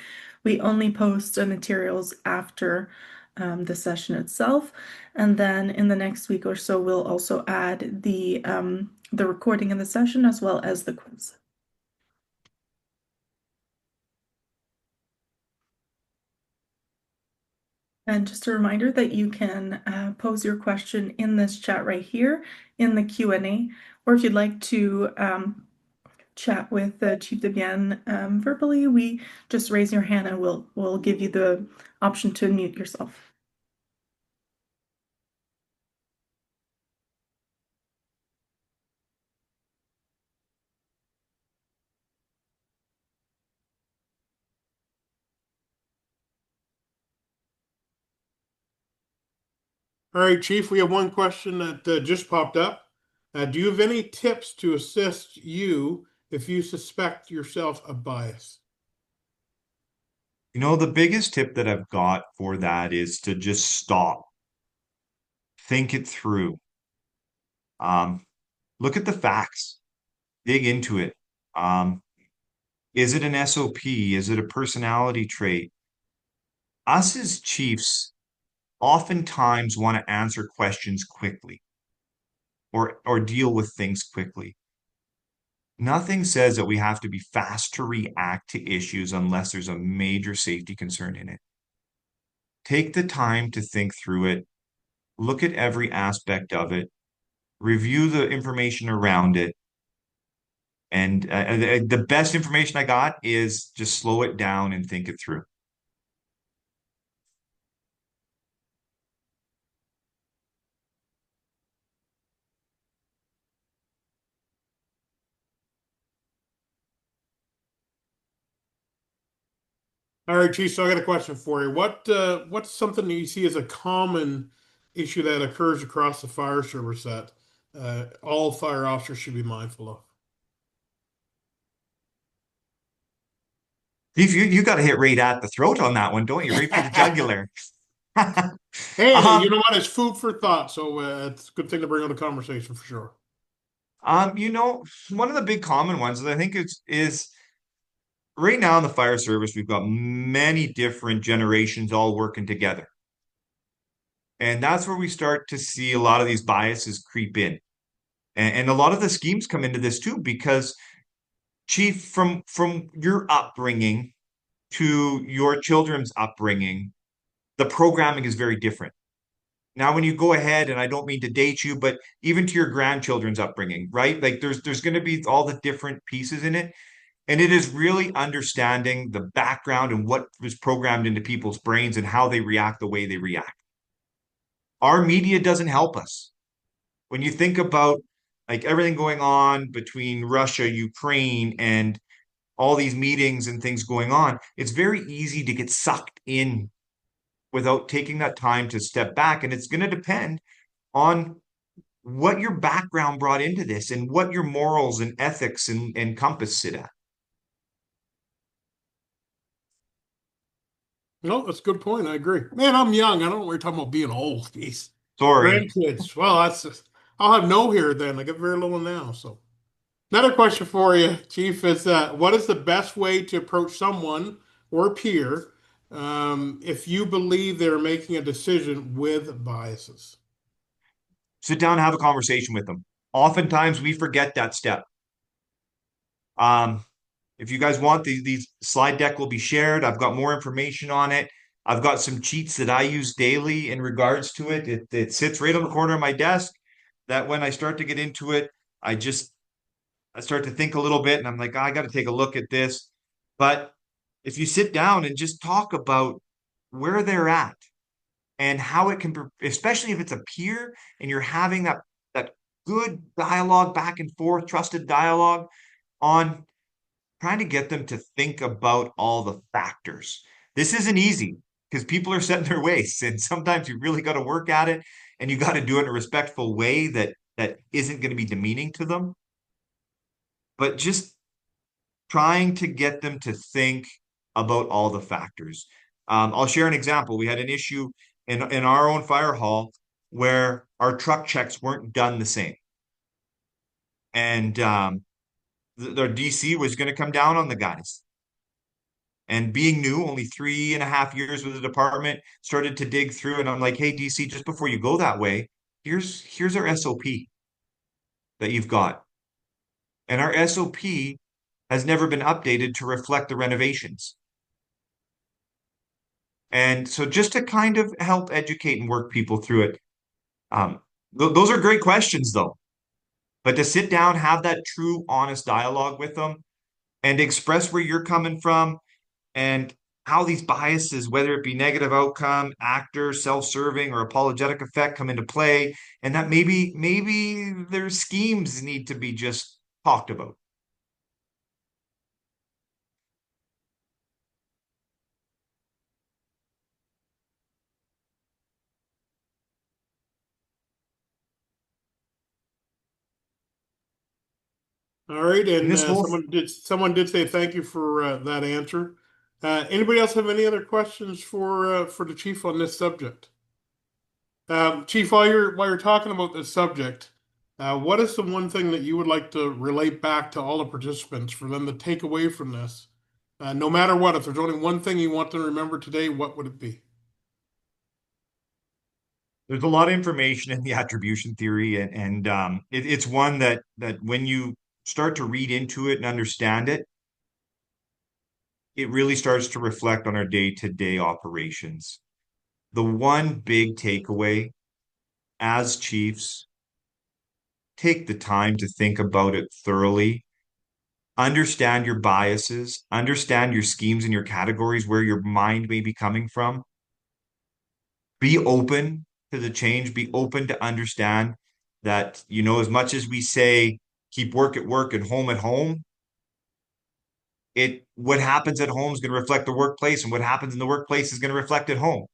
We only post the materials after the session itself. And then in the next week or so, we'll also add the recording of the session as well as the quiz. And just a reminder that you can pose your question in this chat right here in the Q&A, or if you'd like to chat with Chief Debienne verbally, we just raise your hand and we'll give you the option to unmute yourself. All right, Chief, we have one question that just popped up. Do you have any tips to assist you if you suspect yourself of bias? You know, the biggest tip that I've got for that is to just stop. Think it through. Look at the facts. Dig into it. Is it an SOP? Is it a personality trait? Us as chiefs oftentimes want to answer questions quickly or deal with things quickly. Nothing says that we have to be fast to react to issues unless there's a major safety concern in it. Take the time to think through it, look at every aspect of it, review the information around it. And the best information I got is just slow it down and think it through. All right, Chief, so I got a question for you. What's something that you see as a common issue that occurs across the fire service that all fire officers should be mindful of? Steve, you got to hit right at the throat on that one, don't you? Right for the jugular. Hey, you know what? It's food for thought, so it's a good thing to bring on the conversation for sure. You know, one of the big common ones that I think is right now in the fire service, we've got many different generations all working together. And that's where we start to see a lot of these biases creep in. And a lot of the schemes come into this too, because Chief, from your upbringing to your children's upbringing, the programming is very different. Now, when you go ahead, and I don't mean to date you, but even to your grandchildren's upbringing, right? Like there's going to be all the different pieces in it. And it is really understanding the background and what was programmed into people's brains and how they react the way they react. Our media doesn't help us. When you think about like everything going on between Russia, Ukraine, and all these meetings and things going on, it's very easy to get sucked in without taking that time to step back. And it's going to depend on what your background brought into this and what your morals and ethics and compass sit at. No, that's a good point. I agree. Man, I'm young. I don't know what you're talking about being old. Jeez. Sorry. Grandkids. Well, that's just, I'll have no here then. I get very little now. So another question for you, Chief, is what is the best way to approach someone or peer if you believe they're making a decision with biases? Sit down and have a conversation with them. Oftentimes we forget that step. If you guys want, these slide deck will be shared. I've got more information on it. I've got some cheats that I use daily in regards to it. It sits right on the corner of my desk that when I start to get into it, I start to think a little bit and I'm like, I got to take a look at this. But if you sit down and just talk about where they're at and how it can, especially if it's a peer and you're having that good dialogue back and forth, trusted dialogue on trying to get them to think about all the factors. This isn't easy because people are set in their ways, and sometimes you really got to work at it, and you got to do it in a respectful way that isn't going to be demeaning to them. But just trying to get them to think about all the factors. I'll share an example. We had an issue in our own fire hall where our truck checks weren't done the same. And the DC was going to come down on the guys. And being new, only 3.5 years with the department, started to dig through, and I'm like, hey, DC, just before you go that way, here's our SOP that you've got. And our SOP has never been updated to reflect the renovations. And so just to kind of help educate and work people through it, those are great questions though. But to sit down, have that true, honest dialogue with them and express where you're coming from and how these biases, whether it be negative outcome, actor, self-serving, or apologetic effect, come into play, and that maybe their schemes need to be just talked about. All right, and this whole someone did say thank you for that answer. Anybody else have any other questions for the chief on this subject? Chief, while you're talking about this subject, what is the one thing that you would like to relate back to all the participants for them to take away from this? No matter what, if there's only one thing you want them to remember today, what would it be? There's a lot of information in the attribution theory, and it's one that when you start to read into it and understand it, it really starts to reflect on our day-to-day operations. The one big takeaway as chiefs, take the time to think about it thoroughly. Understand your biases, understand your schemes and your categories, where your mind may be coming from. Be open to the change, be open to understand that, as much as we say, keep work at work and home at home, what happens at home is going to reflect the workplace, and what happens in the workplace is going to reflect at home.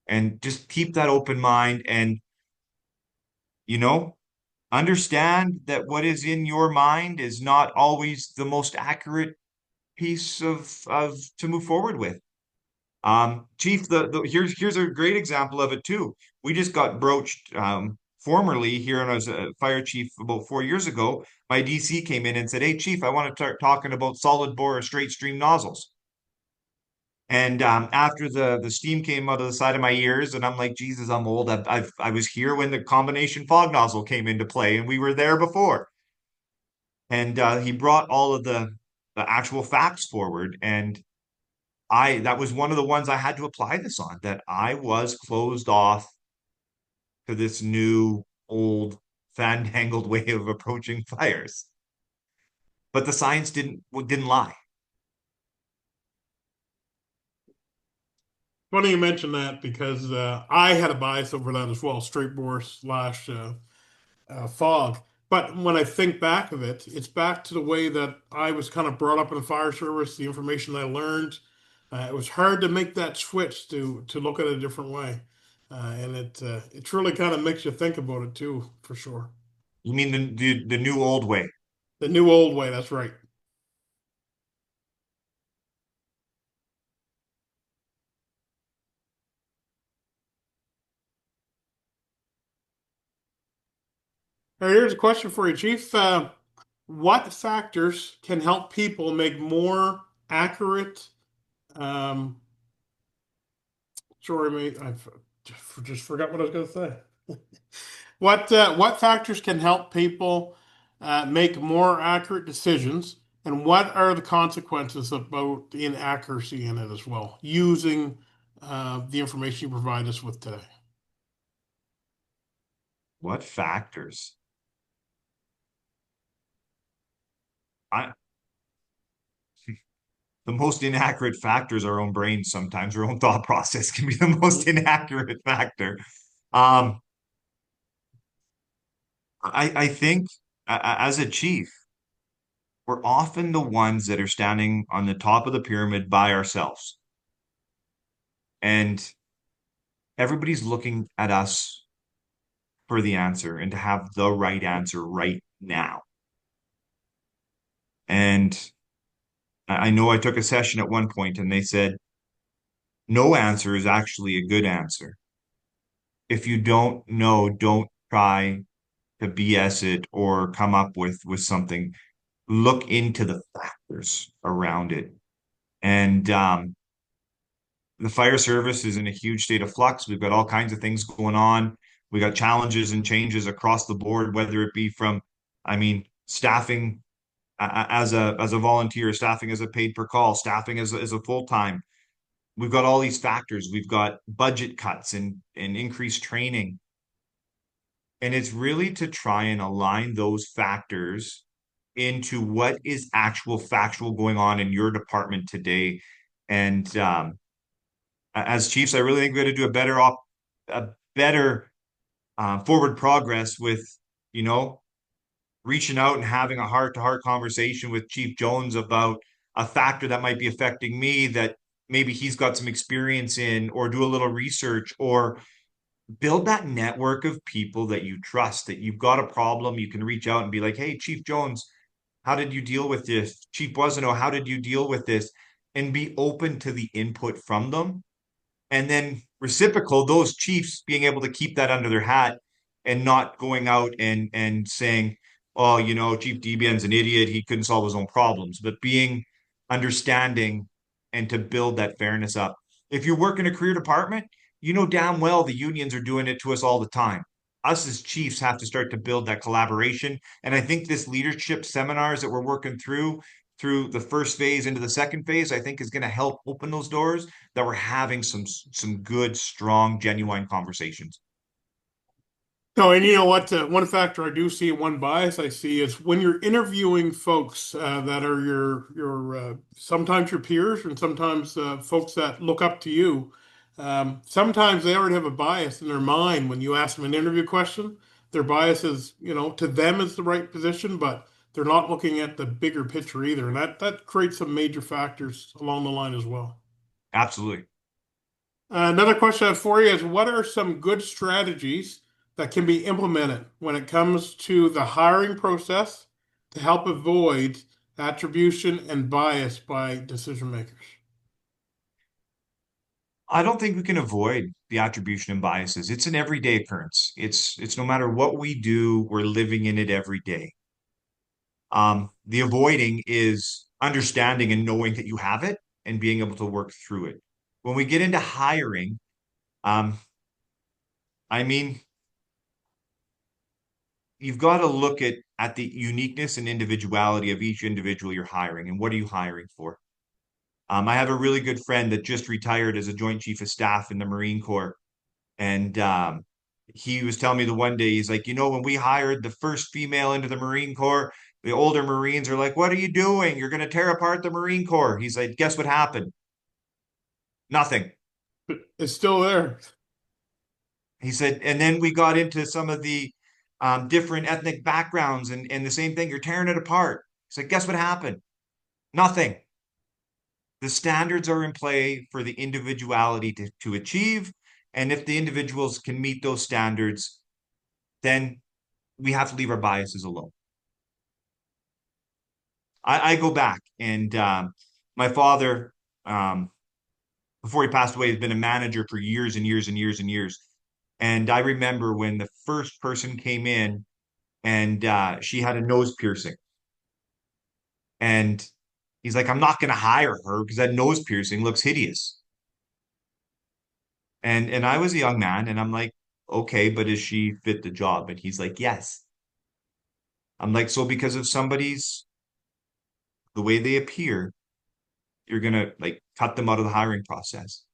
And just keep that open mind and, understand that what is in your mind is not always the most accurate piece of to move forward with. Chief, here's a great example of it too. We just got broached formerly here, and I was a fire chief about 4 years ago. My DC came in and said, "Hey, chief, I want to start talking about solid bore or straight stream nozzles." And after the steam came out of the side of my ears, and I'm like, Jesus, I'm old. I was here when the combination fog nozzle came into play, and we were there before. And he brought all of the actual facts forward, and that was one of the ones I had to apply this on, that I was closed off to this new, old, fandangled way of approaching fires. But the science didn't lie. Funny you mention that, because I had a bias over that as well, straight bore slash fog. But when I think back of it, it's back to the way that I was kind of brought up in the fire service, the information I learned. It was hard to make that switch to look at it a different way, and it truly kind of makes you think about it too, for sure. You mean the new old way? The new old way. That's right. All right, here's a question for you, Chief. What factors can help people make more accurate? Sorry, mate, I just forgot what I was going to say. What factors can help people make more accurate decisions, and what are the consequences about the inaccuracy in it as well, using the information you provide us with today? What factors? The most inaccurate factor is our own brains. Sometimes our own thought process can be the most inaccurate factor. I think as a chief, we're often the ones that are standing on the top of the pyramid by ourselves. And everybody's looking at us for the answer and to have the right answer right now. And I know I took a session at one point and they said, no answer is actually a good answer. If you don't know, don't try to BS it or come up with something. Look into the factors around it. And the fire service is in a huge state of flux. We've got all kinds of things going on. We got challenges and changes across the board, whether it be from, I mean, staffing as a volunteer, staffing as a paid per call, staffing as a full time. We've got all these factors. We've got budget cuts and increased training. And it's really to try and align those factors into what is actual factual going on in your department today. And as chiefs, I really think we got to do a better forward progress with, you know, reaching out and having a heart-to-heart conversation with Chief Jones about a factor that might be affecting me that maybe he's got some experience in, or do a little research, or build that network of people that you trust, that you've got a problem, you can reach out and be like, hey, Chief Jones, how did you deal with this? Chief Boisano, how did you deal with this? And be open to the input from them. And then reciprocal, those chiefs being able to keep that under their hat and not going out and saying, oh, you know, Chief Debienne's an idiot, he couldn't solve his own problems, but being understanding and to build that fairness up. If you work in a career department, you know damn well the unions are doing it to us all the time. Us as chiefs have to start to build that collaboration. And I think this leadership seminars that we're working through the first phase into the second phase, I think is going to help open those doors, that we're having some good, strong, genuine conversations. No, and you know what? One factor I do see, one bias I see is when you're interviewing folks that are your sometimes your peers and sometimes folks that look up to you. Sometimes they already have a bias in their mind when you ask them an interview question. Their bias is, you know, to them is the right position, but they're not looking at the bigger picture either, and that creates some major factors along the line as well. Absolutely. Another question I have for you is, what are some good strategies that can be implemented when it comes to the hiring process to help avoid attribution and bias by decision makers? I don't think we can avoid the attribution and biases. It's an everyday occurrence. It's no matter what we do, we're living in it every day. The avoiding is understanding and knowing that you have it and being able to work through it. When we get into hiring, I mean, you've got to look at the uniqueness and individuality of each individual you're hiring, and what are you hiring for? I have a really good friend that just retired as a Joint Chief of Staff in the Marine Corps. And he was telling me the one day, he's like, you know, when we hired the first female into the Marine Corps, the older Marines are like, what are you doing? You're going to tear apart the Marine Corps. He's like, guess what happened? Nothing. It's still there. He said, and then we got into some of the different ethnic backgrounds, and the same thing, you're tearing it apart. He's like, guess what happened? Nothing. The standards are in play for the individuality to achieve. And if the individuals can meet those standards, then we have to leave our biases alone. I go back, and my father, before he passed away, has been a manager for years and years and years and years. And I remember when the first person came in, and she had a nose piercing. And he's like, I'm not going to hire her because that nose piercing looks hideous. And I was a young man, and I'm like, okay, but does she fit the job? And he's like, yes. I'm like, so because of the way they appear, you're gonna like cut them out of the hiring process.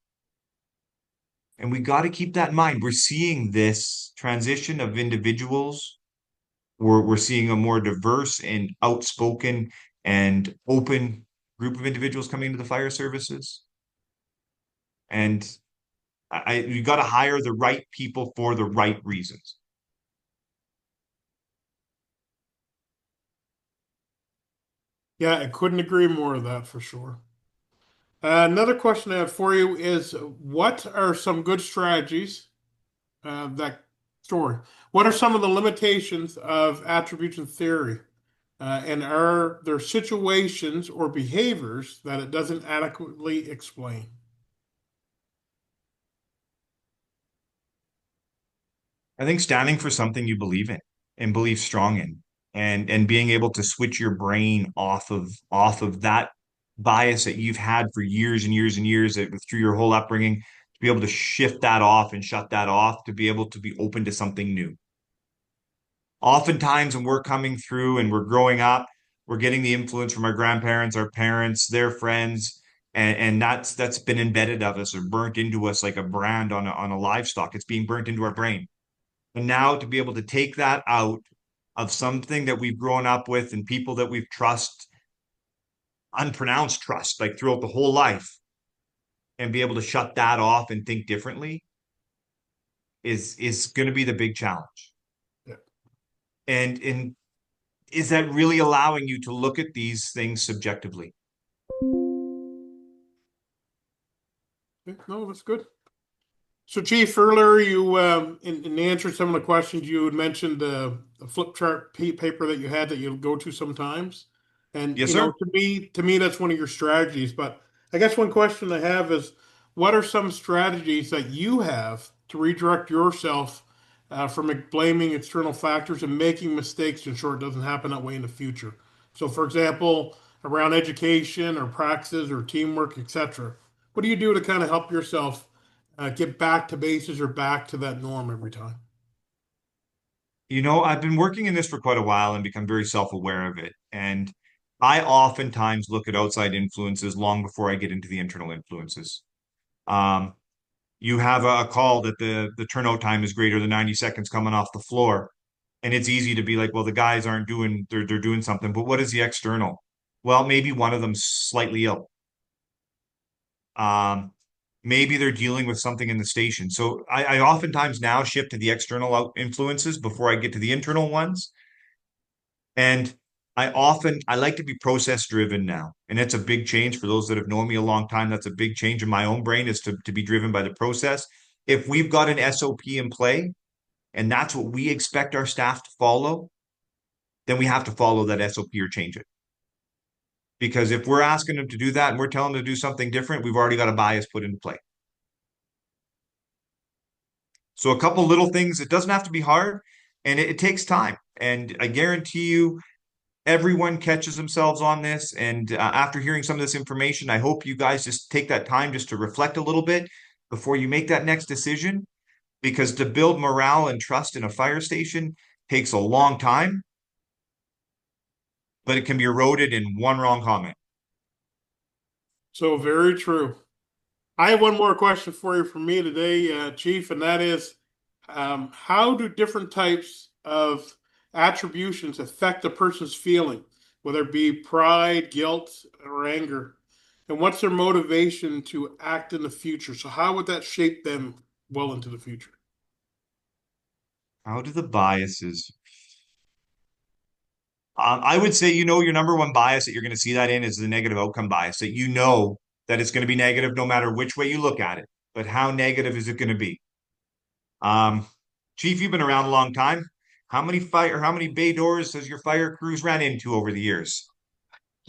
And we got to keep that in mind. We're seeing this transition of individuals. We're seeing a more diverse and outspoken and open group of individuals coming into the fire services. And you got to hire the right people for the right reasons. Yeah, I couldn't agree more with that for sure. Another question I have for you is, what are some good strategies that story? What are some of the limitations of attribution theory? And are there situations or behaviors that it doesn't adequately explain? I think standing for something you believe in and believe strong in, and being able to switch your brain off of that bias that you've had for years and years and years through your whole upbringing, to be able to shift that off and shut that off, to be able to be open to something new. Oftentimes when we're coming through and we're growing up, we're getting the influence from our grandparents, our parents, their friends, and that's been embedded of us or burnt into us like a brand on a livestock. It's being burnt into our brain. And now to be able to take that out of something that we've grown up with and people that we've unpronounced trust, like throughout the whole life, and be able to shut that off and think differently is going to be the big challenge. Yeah. And is that really allowing you to look at these things subjectively? No, that's good. So, Chief, earlier you, in answering some of the questions, you had mentioned the flip chart paper that you had that you go to sometimes, and Yes, you sir. know, to me, that's one of your strategies. But I guess one question I have is, what are some strategies that you have to redirect yourself from blaming external factors and making mistakes to ensure it doesn't happen that way in the future? So, for example, around education or praxis or teamwork, etc. What do you do to kind of help yourself get back to bases or back to that norm every time? You know, I've been working in this for quite a while and become very self-aware of it. And I oftentimes look at outside influences long before I get into the internal influences. Um, you have a call that the turnout time is greater than 90 seconds coming off the floor. And it's easy to be like, well, the guys aren't doing, they're doing something, but what is the external? Well, maybe one of them's slightly ill. Maybe they're dealing with something in the station. So I oftentimes now shift to the external influences before I get to the internal ones. And I like to be process driven now. And it's a big change for those that have known me a long time. That's a big change in my own brain, is to be driven by the process. If we've got an SOP in play and that's what we expect our staff to follow, then we have to follow that SOP or change it. Because if we're asking them to do that and we're telling them to do something different, we've already got a bias put into play. So a couple little things, it doesn't have to be hard, and it takes time. And I guarantee you, everyone catches themselves on this. And after hearing some of this information, I hope you guys just take that time just to reflect a little bit before you make that next decision. Because to build morale and trust in a fire station takes a long time, but it can be eroded in one wrong comment. So very true. I have one more question for you from me today, Chief, and that is, how do different types of attributions affect a person's feeling, whether it be pride, guilt, or anger? And what's their motivation to act in the future? So how would that shape them well into the future? How do the biases? I would say, your number one bias that you're going to see that in is the negative outcome bias, that you know that it's going to be negative no matter which way you look at it. But how negative is it going to be? Chief, you've been around a long time. How many bay doors has your fire crews ran into over the years?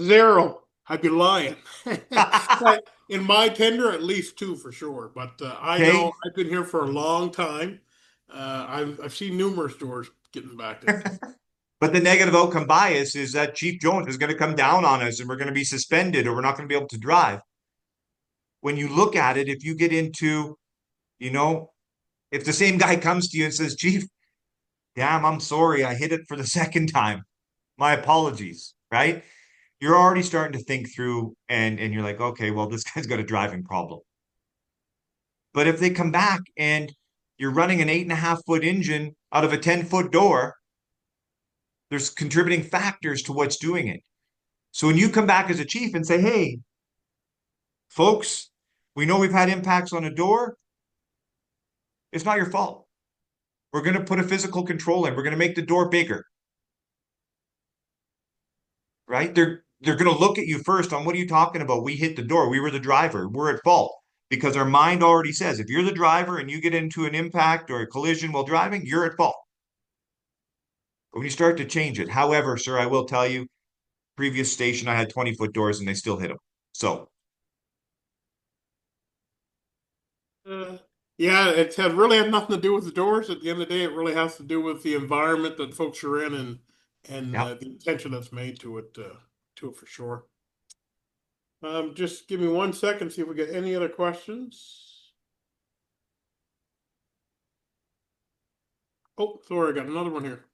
0. I'd be lying. But in my tender, at least 2 for sure. But I know I've been here for a long time. I've seen numerous doors getting back there. But the negative outcome bias is that Chief Jones is going to come down on us and we're going to be suspended or we're not going to be able to drive. When you look at it, if you get into, if the same guy comes to you and says, Chief, damn, I'm sorry, I hit it for the second time. My apologies, right? You're already starting to think through and you're like, okay, well, this guy's got a driving problem. But if they come back and you're running an 8.5-foot engine out of a 10-foot door, there's contributing factors to what's doing it. So when you come back as a chief and say, hey, folks, we know we've had impacts on a door. It's not your fault. We're going to put a physical control in. We're going to make the door bigger. Right? They're going to look at you first on, what are you talking about? We hit the door. We were the driver. We're at fault. Because our mind already says, if you're the driver and you get into an impact or a collision while driving, you're at fault. But when you start to change it, however, sir, I will tell you, previous station, I had 20-foot doors and they still hit them. So. Yeah, really had nothing to do with the doors. At the end of the day, it really has to do with the environment that folks are in and the attention that's made to it for sure. Just give me 1 second, see if we get any other questions. Oh, sorry, I got another one here.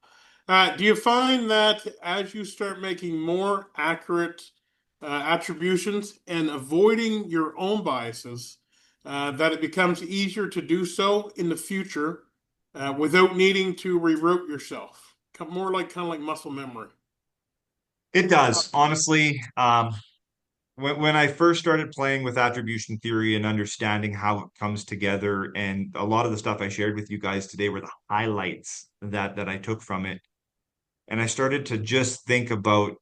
Do you find that as you start making more accurate attributions and avoiding your own biases, that it becomes easier to do so in the future without needing to reroute yourself? More like kind of like muscle memory. It does, honestly. When I first started playing with attribution theory and understanding how it comes together, and a lot of the stuff I shared with you guys today were the highlights that I took from it. And I started to just think about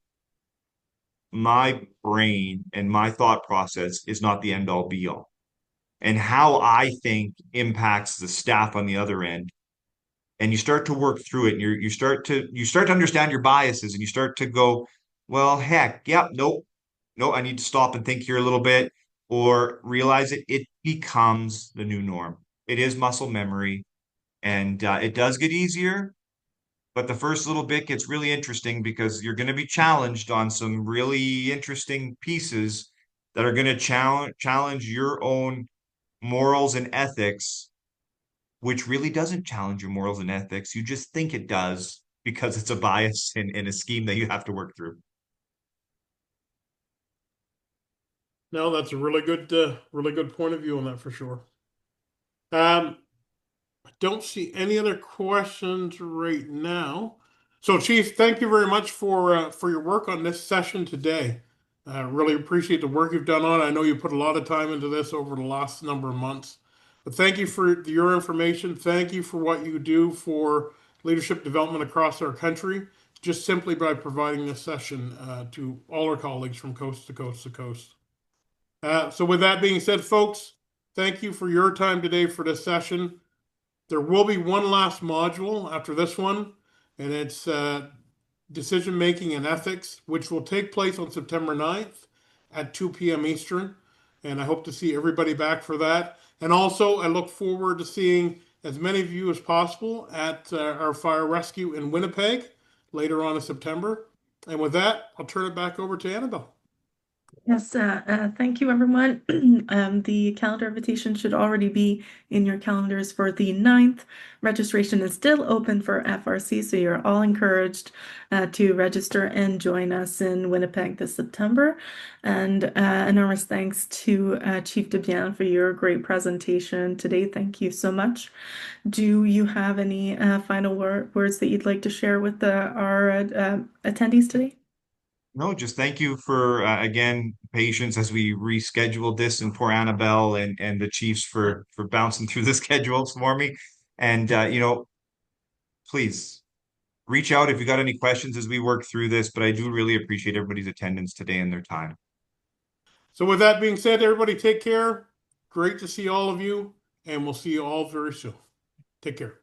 my brain and my thought process is not the end all be all. And how I think impacts the staff on the other end. And you start to work through it, and you start to understand your biases, and you start to go, well, heck, yep, nope, no, I need to stop and think here a little bit, or realize it becomes the new norm. It is muscle memory, and it does get easier. But the first little bit gets really interesting because you're going to be challenged on some really interesting pieces that are going to challenge your own morals and ethics, which really doesn't challenge your morals and ethics. You just think it does because it's a bias in a scheme that you have to work through. No, that's a really good point of view on that for sure. I don't see any other questions right now. So, Chief, thank you very much for your work on this session today. Really appreciate the work you've done on it. I know you put a lot of time into this over the last number of months. But thank you for your information. Thank you for what you do for leadership development across our country, just simply by providing this session to all our colleagues from coast to coast to coast. So with that being said, folks, thank you for your time today for this session. There will be one last module after this one, and it's decision making and ethics, which will take place on September 9th at 2 p.m. Eastern. And I hope to see everybody back for that. And also, I look forward to seeing as many of you as possible at our fire rescue in Winnipeg later on in September. And with that, I'll turn it back over to Annabelle. Yes, thank you, everyone. The calendar invitation should already be in your calendars for the 9th. Registration is still open for FRC, so you're all encouraged to register and join us in Winnipeg this September. And enormous thanks to Chief Debienne for your great presentation today. Thank you so much. Do you have any final words that you'd like to share with our attendees today? No, just thank you for again patience as we rescheduled this, and poor Annabelle and the Chiefs for bouncing through the schedules for me. And please reach out if you got any questions as we work through this. But I do really appreciate everybody's attendance today and their time. So with that being said, everybody take care. Great to see all of you, and we'll see you all very soon. Take care.